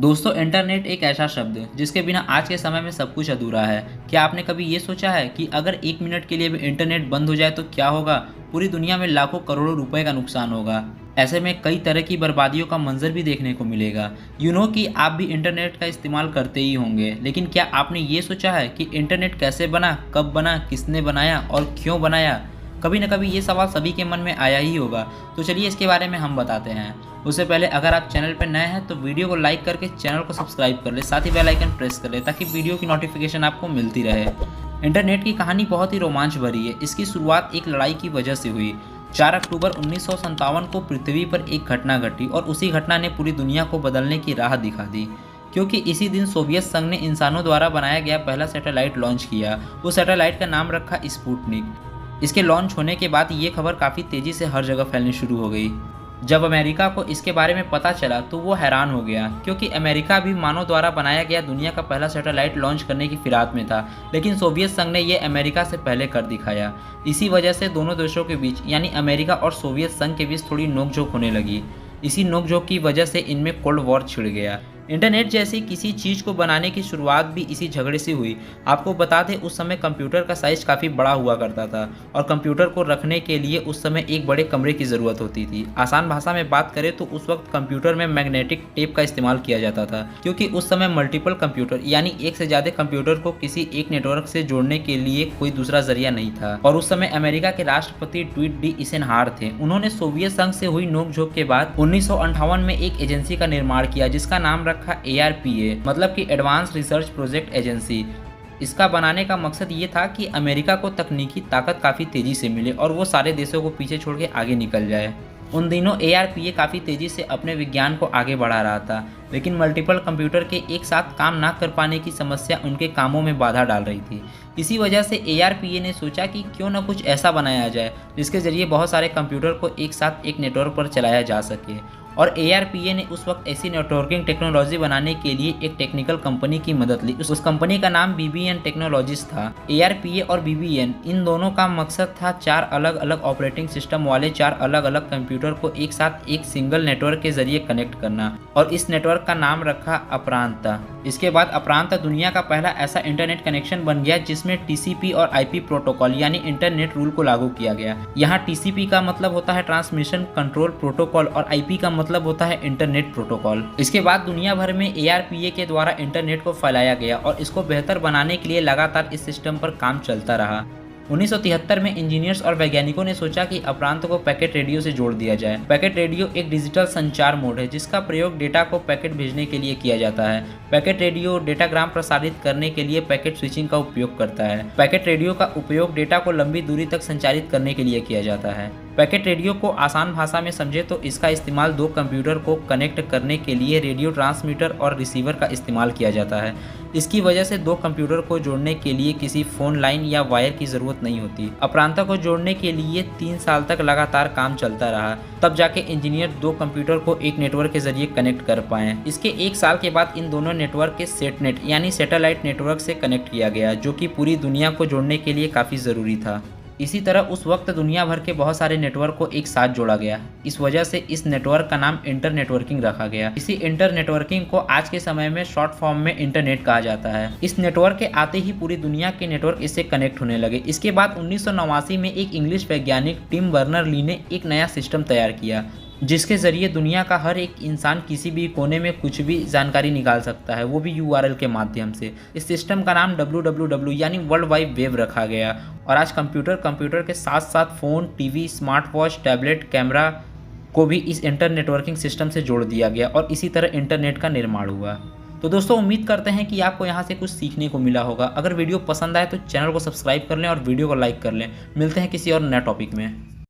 दोस्तों, इंटरनेट एक ऐसा शब्द है जिसके बिना आज के समय में सब कुछ अधूरा है। क्या आपने कभी ये सोचा है कि अगर 1 मिनट के लिए भी इंटरनेट बंद हो जाए तो क्या होगा? पूरी दुनिया में लाखों करोड़ों रुपए का नुकसान होगा। ऐसे में कई तरह की बर्बादियों का मंजर भी देखने को मिलेगा। कि आप भी इंटरनेट का इस्तेमाल करते ही होंगे, लेकिन क्या आपने ये सोचा है कि इंटरनेट कैसे बना, कब बना, किसने बनाया और क्यों बनाया? कभी न कभी ये सवाल सभी के मन में आया ही होगा। तो चलिए इसके बारे में हम बताते हैं। उससे पहले अगर आप चैनल पर नए हैं तो वीडियो को लाइक करके चैनल को सब्सक्राइब कर ले, साथ ही बेल आइकन प्रेस कर ले ताकि वीडियो की नोटिफिकेशन आपको मिलती रहे। इंटरनेट की कहानी बहुत ही रोमांच भरी है। इसकी शुरुआत एक लड़ाई की वजह से हुई। 4 अक्टूबर 1957 को पृथ्वी पर एक घटना घटी और उसी घटना ने पूरी दुनिया को बदलने की राह दिखा दी, क्योंकि इसी दिन सोवियत संघ ने इंसानों द्वारा बनाया गया पहला सैटेलाइट लॉन्च किया। उस सैटेलाइट का नाम रखा स्पुतनिक। इसके लॉन्च होने के बाद ये खबर काफ़ी तेज़ी से हर जगह फैलनी शुरू हो गई। जब अमेरिका को इसके बारे में पता चला तो वो हैरान हो गया, क्योंकि अमेरिका भी मानव द्वारा बनाया गया दुनिया का पहला सैटेलाइट लॉन्च करने की फिराक में था, लेकिन सोवियत संघ ने ये अमेरिका से पहले कर दिखाया। इसी वजह से दोनों देशों के बीच यानी अमेरिका और सोवियत संघ के बीच थोड़ी नोकझोंक होने लगी। इसी नोकझोंक की वजह से इनमें कोल्ड वॉर छिड़ गया। इंटरनेट जैसी किसी चीज़ को बनाने की शुरुआत भी इसी झगड़े से हुई। आपको बता दें, उस समय कंप्यूटर का साइज़ काफ़ी बड़ा हुआ करता था और कंप्यूटर को रखने के लिए उस समय एक बड़े कमरे की ज़रूरत होती थी। आसान भाषा में बात करें तो उस वक्त कंप्यूटर में मैग्नेटिक टेप का इस्तेमाल किया जाता था, क्योंकि उस समय मल्टीपल कंप्यूटर यानी एक से ज़्यादा कंप्यूटर को किसी एक नेटवर्क से जोड़ने के लिए कोई दूसरा जरिया नहीं था। और उस समय अमेरिका के राष्ट्रपति ट्वीट डी इसेनहावर थे। उन्होंने सोवियत संघ से हुई नोकझोंक के बाद 1958 में एक एजेंसी का निर्माण किया जिसका नाम रखा ARPA, मतलब कि एडवांस रिसर्च प्रोजेक्ट एजेंसी। इसका बनाने का मकसद ये था कि अमेरिका को तकनीकी ताकत काफ़ी तेज़ी से मिले और वो सारे देशों को पीछे छोड़ के आगे निकल जाए। उन दिनों ARPA काफ़ी तेज़ी से अपने विज्ञान को आगे बढ़ा रहा था, लेकिन मल्टीपल कंप्यूटर के एक साथ काम ना कर पाने की समस्या उनके कामों में बाधा डाल रही थी। इसी वजह से ARPA ने सोचा कि क्यों न कुछ ऐसा बनाया जाए जिसके ज़रिए बहुत सारे कंप्यूटर को एक साथ एक नेटवर्क पर चलाया जा सके। और ARPA ने उस वक्त ऐसी नेटवर्किंग टेक्नोलॉजी बनाने के लिए एक टेक्निकल कंपनी की मदद ली। उस कंपनी का नाम BBN टेक्नोलॉजीज था। ARPA और BBN इन दोनों का मकसद था 4 अलग अलग ऑपरेटिंग सिस्टम वाले 4 अलग अलग कंप्यूटर को एक साथ एक सिंगल नेटवर्क के जरिए कनेक्ट करना, और इस नेटवर्क का नाम रखा अपरांता। इसके बाद अपरांता दुनिया का पहला ऐसा इंटरनेट कनेक्शन बन गया जिसमें TCP और IP प्रोटोकॉल यानी इंटरनेट रूल को लागू किया गया। यहाँ TCP का मतलब होता है ट्रांसमिशन कंट्रोल प्रोटोकॉल और IP का मतलब होता है इंटरनेट प्रोटोकॉल। इसके बाद दुनिया भर में ARPA के द्वारा इंटरनेट को फैलाया गया और इसको बेहतर बनाने के लिए लगातार इस सिस्टम पर काम चलता रहा। 1973 में इंजीनियर्स और वैज्ञानिकों ने सोचा कि अपरांत को पैकेट रेडियो से जोड़ दिया जाए। पैकेट रेडियो एक डिजिटल संचार मोड है जिसका प्रयोग डेटा को पैकेट भेजने के लिए किया जाता है। पैकेट रेडियो डेटाग्राम प्रसारित करने के लिए पैकेट स्विचिंग का उपयोग करता है। पैकेट रेडियो का उपयोग डेटा को लंबी दूरी तक संचारित करने के लिए किया जाता है। पैकेट रेडियो को आसान भाषा में समझे तो इसका इस्तेमाल 2 कंप्यूटर को कनेक्ट करने के लिए रेडियो ट्रांसमीटर और रिसीवर का इस्तेमाल किया जाता है। इसकी वजह से 2 कंप्यूटर को जोड़ने के लिए किसी फोन लाइन या वायर की ज़रूरत नहीं होती। अपरांता को जोड़ने के लिए 3 साल तक लगातार काम चलता रहा, तब जाके इंजीनियर 2 कंप्यूटर को एक नेटवर्क के जरिए कनेक्ट कर पाए। इसके 1 साल के बाद इन दोनों नेटवर्क के सेटनेट यानी सैटेलाइट नेटवर्क से कनेक्ट किया गया, जो कि पूरी दुनिया को जोड़ने के लिए काफ़ी ज़रूरी था। इसी तरह उस वक्त दुनिया भर के बहुत सारे नेटवर्क को एक साथ जोड़ा गया। इस वजह से इस नेटवर्क का नाम इंटर नेटवर्किंग रखा गया। इसी इंटर नेटवर्किंग को आज के समय में शॉर्ट फॉर्म में इंटरनेट कहा जाता है। इस नेटवर्क के आते ही पूरी दुनिया के नेटवर्क इससे कनेक्ट होने लगे। इसके बाद 1989 में एक इंग्लिश वैज्ञानिक टिम बर्नर-ली ने एक नया सिस्टम तैयार किया जिसके ज़रिए दुनिया का हर एक इंसान किसी भी कोने में कुछ भी जानकारी निकाल सकता है, वो भी URL के माध्यम से। इस सिस्टम का नाम WWW यानी वर्ल्ड वाइड वेब रखा गया। और आज कंप्यूटर के साथ साथ phone, TV, smart watch, tablet, camera को भी इस इंटर नेटवर्किंग सिस्टम से जोड़ दिया गया और इसी तरह इंटरनेट का निर्माण हुआ। तो दोस्तों, उम्मीद करते हैं कि आपको यहाँ से कुछ सीखने को मिला होगा। अगर वीडियो पसंद आए तो चैनल को सब्सक्राइब कर लें और वीडियो को लाइक कर लें। मिलते हैं किसी और नए टॉपिक में।